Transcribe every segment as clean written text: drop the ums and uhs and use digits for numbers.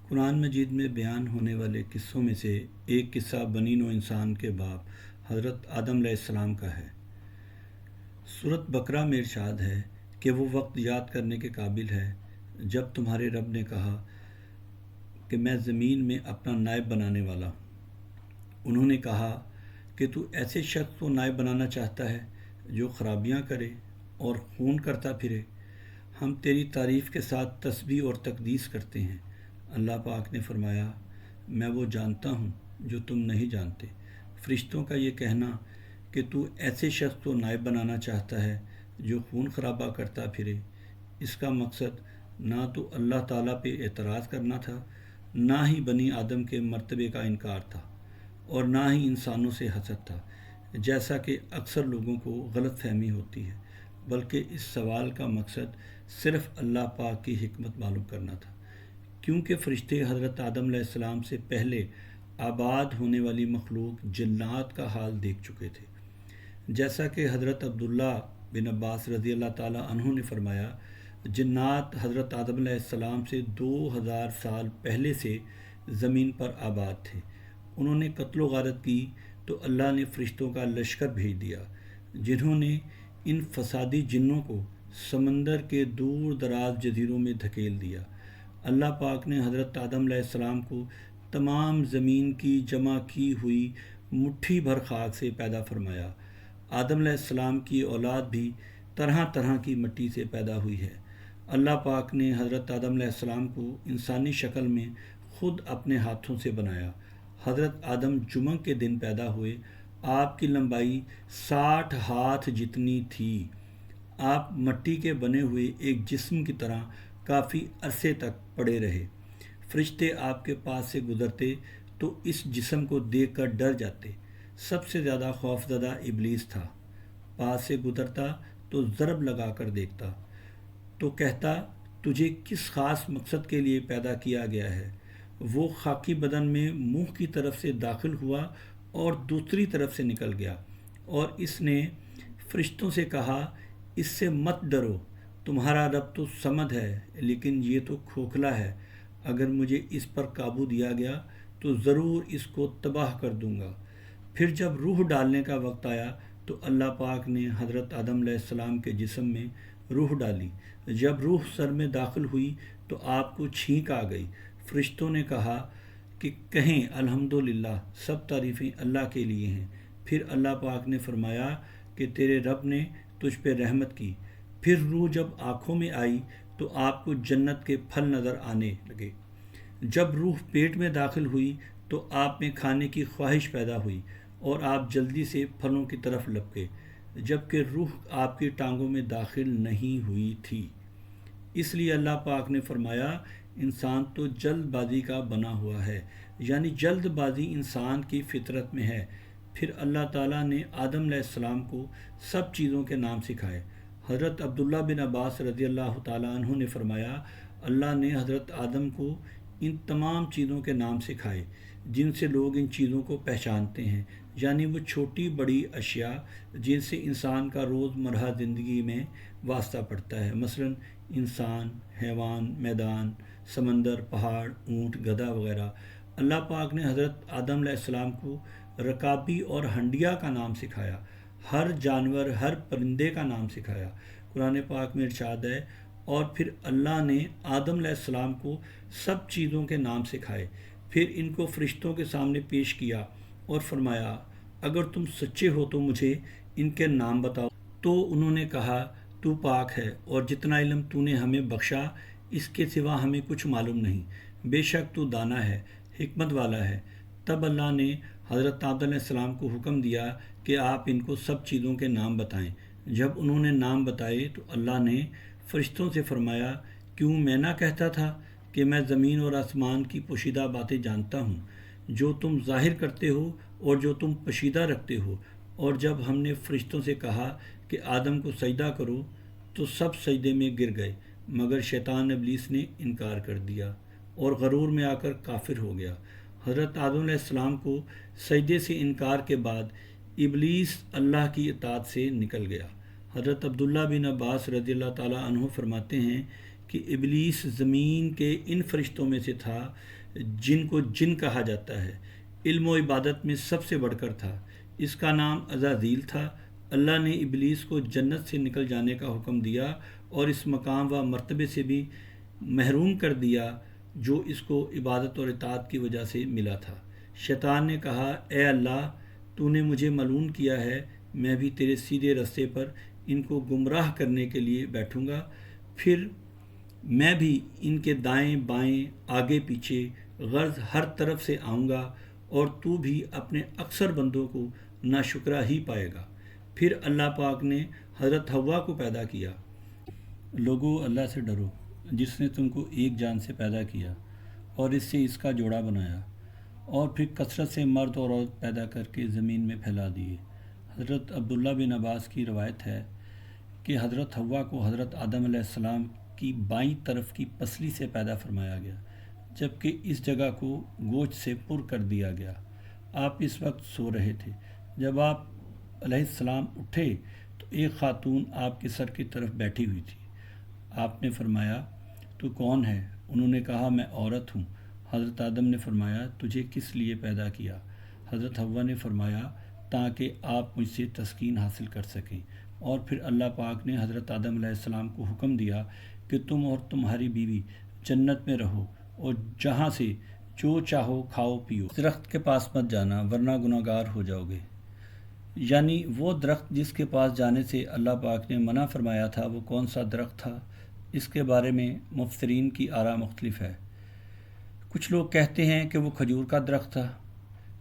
قرآن مجید میں بیان ہونے والے قصوں میں سے ایک قصہ بنی نوع انسان کے باپ حضرت آدم علیہ السلام کا ہے۔ سورۃ بقرہ میں ارشاد ہے کہ وہ وقت یاد کرنے کے قابل ہے جب تمہارے رب نے کہا کہ میں زمین میں اپنا نائب بنانے والا ہوں۔ انہوں نے کہا کہ تو ایسے شخص کو نائب بنانا چاہتا ہے جو خرابیاں کرے اور خون کرتا پھرے۔ ہم تیری تعریف کے ساتھ تسبیح اور تقدیس کرتے ہیں۔ اللہ پاک نے فرمایا، میں وہ جانتا ہوں جو تم نہیں جانتے۔ فرشتوں کا یہ کہنا کہ تو ایسے شخص کو نائب بنانا چاہتا ہے جو خون خرابہ کرتا پھرے، اس کا مقصد نہ تو اللہ تعالیٰ پہ اعتراض کرنا تھا، نہ ہی بنی آدم کے مرتبے کا انکار تھا، اور نہ ہی انسانوں سے حسد تھا، جیسا کہ اکثر لوگوں کو غلط فہمی ہوتی ہے، بلکہ اس سوال کا مقصد صرف اللہ پاک کی حکمت معلوم کرنا تھا، کیونکہ فرشتے حضرت آدم علیہ السلام سے پہلے آباد ہونے والی مخلوق جنات کا حال دیکھ چکے تھے۔ جیسا کہ حضرت عبداللہ بن عباس رضی اللہ تعالیٰ عنہ نے فرمایا، جنات حضرت آدم علیہ السلام سے 2000 سال پہلے سے زمین پر آباد تھے۔ انہوں نے قتل و غارت کی تو اللہ نے فرشتوں کا لشکر بھیج دیا، جنہوں نے ان فسادی جنوں کو سمندر کے دور دراز جزیروں میں دھکیل دیا۔ اللہ پاک نے حضرت آدم علیہ السلام کو تمام زمین کی جمع کی ہوئی مٹھی بھر خاک سے پیدا فرمایا۔ آدم علیہ السلام کی اولاد بھی طرح طرح کی مٹی سے پیدا ہوئی ہے۔ اللہ پاک نے حضرت آدم علیہ السلام کو انسانی شکل میں خود اپنے ہاتھوں سے بنایا۔ حضرت آدم جمعہ کے دن پیدا ہوئے۔ آپ کی لمبائی 60 ہاتھ جتنی تھی۔ آپ مٹی کے بنے ہوئے ایک جسم کی طرح کافی عرصے تک پڑے رہے۔ فرشتے آپ کے پاس سے گزرتے تو اس جسم کو دیکھ کر ڈر جاتے۔ سب سے زیادہ خوفزدہ ابلیس تھا۔ پاس سے گزرتا تو ضرب لگا کر دیکھتا تو کہتا، تجھے کس خاص مقصد کے لیے پیدا کیا گیا ہے؟ وہ خاکی بدن میں منہ کی طرف سے داخل ہوا اور دوسری طرف سے نکل گیا، اور اس نے فرشتوں سے کہا، اس سے مت ڈرو، تمہارا رب تو صمد ہے، لیکن یہ تو کھوکھلا ہے۔ اگر مجھے اس پر قابو دیا گیا تو ضرور اس کو تباہ کر دوں گا۔ پھر جب روح ڈالنے کا وقت آیا تو اللہ پاک نے حضرت آدم علیہ السلام کے جسم میں روح ڈالی۔ جب روح سر میں داخل ہوئی تو آپ کو چھینک آ گئی۔ فرشتوں نے کہا کہ کہیں الحمدللہ، سب تعریفیں اللہ کے لیے ہیں۔ پھر اللہ پاک نے فرمایا کہ تیرے رب نے تجھ پہ رحمت کی۔ پھر روح جب آنکھوں میں آئی تو آپ کو جنت کے پھل نظر آنے لگے۔ جب روح پیٹ میں داخل ہوئی تو آپ میں کھانے کی خواہش پیدا ہوئی اور آپ جلدی سے پھلوں کی طرف لپکے، جبکہ روح آپ کی ٹانگوں میں داخل نہیں ہوئی تھی۔ اس لیے اللہ پاک نے فرمایا، انسان تو جلد بازی کا بنا ہوا ہے، یعنی جلد بازی انسان کی فطرت میں ہے۔ پھر اللہ تعالیٰ نے آدم علیہ السلام کو سب چیزوں کے نام سکھائے۔ حضرت عبداللہ بن عباس رضی اللہ تعالیٰ عنہ نے فرمایا، اللہ نے حضرت آدم کو ان تمام چیزوں کے نام سکھائے جن سے لوگ ان چیزوں کو پہچانتے ہیں، یعنی وہ چھوٹی بڑی اشیاء جن سے انسان کا روز مرہ زندگی میں واسطہ پڑتا ہے، مثلا انسان، حیوان، میدان، سمندر، پہاڑ، اونٹ، گدھا وغیرہ۔ اللہ پاک نے حضرت آدم علیہ السلام کو رکابی اور ہنڈیا کا نام سکھایا، ہر جانور، ہر پرندے کا نام سکھایا۔ قرآن پاک میں ارشاد ہے، اور پھر اللہ نے آدم علیہ السلام کو سب چیزوں کے نام سکھائے، پھر ان کو فرشتوں کے سامنے پیش کیا اور فرمایا، اگر تم سچے ہو تو مجھے ان کے نام بتاؤ۔ تو انہوں نے کہا، تو پاک ہے، اور جتنا علم تو نے ہمیں بخشا اس کے سوا ہمیں کچھ معلوم نہیں، بے شک تو دانا ہے، حکمت والا ہے۔ تب اللہ نے حضرت آدم علیہ السلام کو حکم دیا کہ آپ ان کو سب چیزوں کے نام بتائیں۔ جب انہوں نے نام بتائے تو اللہ نے فرشتوں سے فرمایا، کیوں میں نہ کہتا تھا کہ میں زمین اور آسمان کی پوشیدہ باتیں جانتا ہوں، جو تم ظاہر کرتے ہو اور جو تم پوشیدہ رکھتے ہو۔ اور جب ہم نے فرشتوں سے کہا کہ آدم کو سجدہ کرو تو سب سجدے میں گر گئے، مگر شیطان ابلیس نے انکار کر دیا اور غرور میں آ کر کافر ہو گیا۔ حضرت آدم علیہ السلام کو سجدے سے انکار کے بعد ابلیس اللہ کی اطاعت سے نکل گیا۔ حضرت عبداللہ بن عباس رضی اللہ تعالیٰ عنہ فرماتے ہیں کہ ابلیس زمین کے ان فرشتوں میں سے تھا جن کو جن کہا جاتا ہے، علم و عبادت میں سب سے بڑھ کر تھا۔ اس کا نام عزازیل تھا۔ اللہ نے ابلیس کو جنت سے نکل جانے کا حکم دیا اور اس مقام و مرتبے سے بھی محروم کر دیا جو اس کو عبادت اور اطاعت کی وجہ سے ملا تھا۔ شیطان نے کہا، اے اللہ، تو نے مجھے ملعون کیا ہے، میں بھی تیرے سیدھے رستے پر ان کو گمراہ کرنے کے لیے بیٹھوں گا، پھر میں بھی ان کے دائیں بائیں آگے پیچھے غرض ہر طرف سے آؤں گا، اور تو بھی اپنے اکثر بندوں کو ناشکرا ہی پائے گا۔ پھر اللہ پاک نے حضرت حوا کو پیدا کیا۔ لوگو، اللہ سے ڈرو جس نے تم کو ایک جان سے پیدا کیا اور اس سے اس کا جوڑا بنایا، اور پھر کثرت سے مرد اور عورت پیدا کر کے زمین میں پھیلا دیے۔ حضرت عبداللہ بن عباس کی روایت ہے کہ حضرت حوا کو حضرت آدم علیہ السلام کی بائیں طرف کی پسلی سے پیدا فرمایا گیا، جبکہ اس جگہ کو گوشت سے پر کر دیا گیا۔ آپ اس وقت سو رہے تھے۔ جب آپ علیہ السلام اٹھے تو ایک خاتون آپ کے سر کی طرف بیٹھی ہوئی تھی۔ آپ نے فرمایا، تو کون ہے؟ انہوں نے کہا، میں عورت ہوں۔ حضرت آدم نے فرمایا، تجھے کس لیے پیدا کیا؟ حضرت حوا نے فرمایا، تاکہ آپ مجھ سے تسکین حاصل کر سکیں۔ اور پھر اللہ پاک نے حضرت آدم علیہ السلام کو حکم دیا کہ تم اور تمہاری بیوی جنت میں رہو اور جہاں سے جو چاہو کھاؤ پیو، درخت کے پاس مت جانا ورنہ گناہگار ہو جاؤ گے۔ یعنی وہ درخت جس کے پاس جانے سے اللہ پاک نے منع فرمایا تھا، وہ کون سا درخت تھا؟ اس کے بارے میں مفسرین کی آراء مختلف ہے۔ کچھ لوگ کہتے ہیں کہ وہ کھجور کا درخت تھا،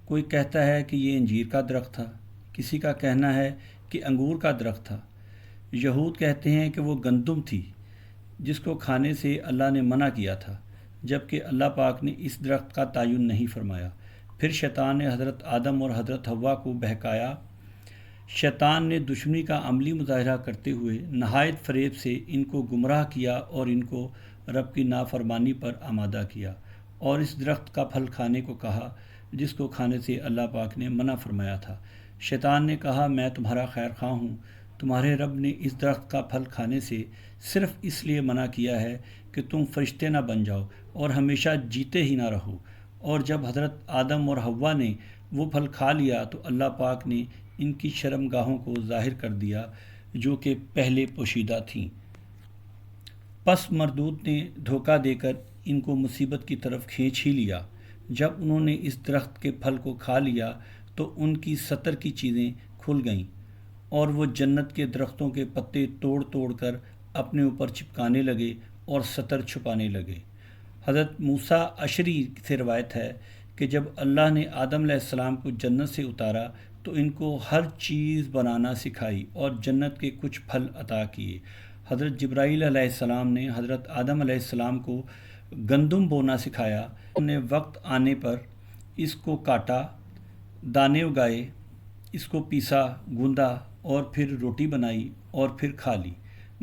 کوئی کہتا ہے کہ یہ انجیر کا درخت تھا، کسی کا کہنا ہے کہ انگور کا درخت تھا۔ یہود کہتے ہیں کہ وہ گندم تھی جس کو کھانے سے اللہ نے منع کیا تھا، جبکہ اللہ پاک نے اس درخت کا تعین نہیں فرمایا۔ پھر شیطان نے حضرت آدم اور حضرت حوا کو بہکایا۔ شیطان نے دشمنی کا عملی مظاہرہ کرتے ہوئے نہایت فریب سے ان کو گمراہ کیا اور ان کو رب کی نافرمانی پر آمادہ کیا، اور اس درخت کا پھل کھانے کو کہا جس کو کھانے سے اللہ پاک نے منع فرمایا تھا۔ شیطان نے کہا، میں تمہارا خیر خواہ ہوں، تمہارے رب نے اس درخت کا پھل کھانے سے صرف اس لیے منع کیا ہے کہ تم فرشتے نہ بن جاؤ اور ہمیشہ جیتے ہی نہ رہو۔ اور جب حضرت آدم اور حوا نے وہ پھل کھا لیا تو اللہ پاک نے ان کی شرم گاہوں کو ظاہر کر دیا جو کہ پہلے پوشیدہ تھیں۔ پس مردود نے دھوکہ دے کر ان کو مصیبت کی طرف کھینچ ہی لیا۔ جب انہوں نے اس درخت کے پھل کو کھا لیا تو ان کی 70 کی چیزیں کھل گئیں، اور وہ جنت کے درختوں کے پتے توڑ توڑ کر اپنے اوپر چپکانے لگے اور 70 چھپانے لگے۔ حضرت موسیٰ اشعری سے روایت ہے کہ جب اللہ نے آدم علیہ السلام کو جنت سے اتارا تو ان کو ہر چیز بنانا سکھائی اور جنت کے کچھ پھل عطا کیے۔ حضرت جبرائیل علیہ السلام نے حضرت آدم علیہ السلام کو گندم بونا سکھایا۔ انہوں نے وقت آنے پر اس کو کاٹا، دانے اگائے، اس کو پیسا گوندا اور پھر روٹی بنائی اور پھر کھا لی۔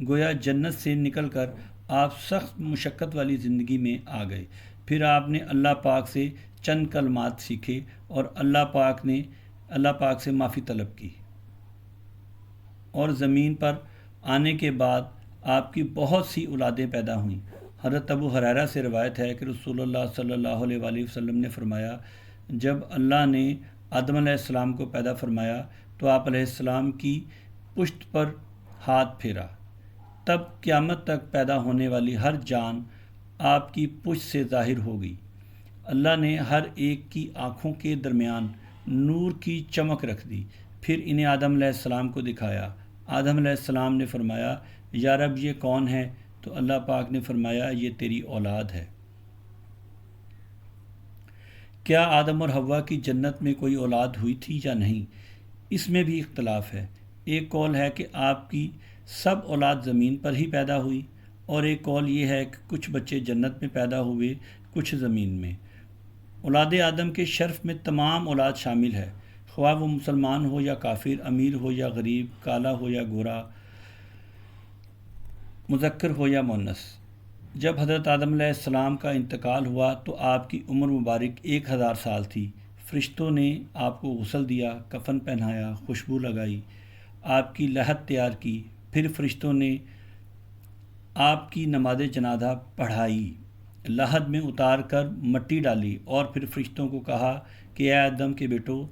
گویا جنت سے نکل کر آپ سخت مشقت والی زندگی میں آ گئے۔ پھر آپ نے اللہ پاک سے چند کلمات سیکھے اور اللہ پاک سے معافی طلب کی، اور زمین پر آنے کے بعد آپ کی بہت سی اولادیں پیدا ہوئیں۔ حضرت ابو ہریرہ سے روایت ہے کہ رسول اللہ صلی اللہ علیہ وآلہ وسلم نے فرمایا، جب اللہ نے آدم علیہ السلام کو پیدا فرمایا تو آپ علیہ السلام کی پشت پر ہاتھ پھیرا، تب قیامت تک پیدا ہونے والی ہر جان آپ کی پشت سے ظاہر ہو گئی۔ اللہ نے ہر ایک کی آنکھوں کے درمیان نور کی چمک رکھ دی، پھر انہیں آدم علیہ السلام کو دکھایا۔ آدم علیہ السلام نے فرمایا، یا رب یہ کون ہے؟ تو اللہ پاک نے فرمایا، یہ تیری اولاد ہے۔ کیا آدم اور حوا کی جنت میں کوئی اولاد ہوئی تھی یا نہیں؟ اس میں بھی اختلاف ہے۔ ایک قول ہے کہ آپ کی سب اولاد زمین پر ہی پیدا ہوئی، اور ایک قول یہ ہے کہ کچھ بچے جنت میں پیدا ہوئے، کچھ زمین میں۔ اولاد آدم کے شرف میں تمام اولاد شامل ہے، خواہ وہ مسلمان ہو یا کافر، امیر ہو یا غریب، کالا ہو یا گورا، مذکر ہو یا مؤنث۔ جب حضرت آدم علیہ السلام کا انتقال ہوا تو آپ کی عمر مبارک 1000 سال تھی۔ فرشتوں نے آپ کو غسل دیا، کفن پہنایا، خوشبو لگائی، آپ کی لحد تیار کی، پھر فرشتوں نے آپ کی نماز جنازہ پڑھائی لحد میں اتار کر مٹی ڈالی اور پھر فرشتوں کو کہا کہ اے آدم کے بیٹو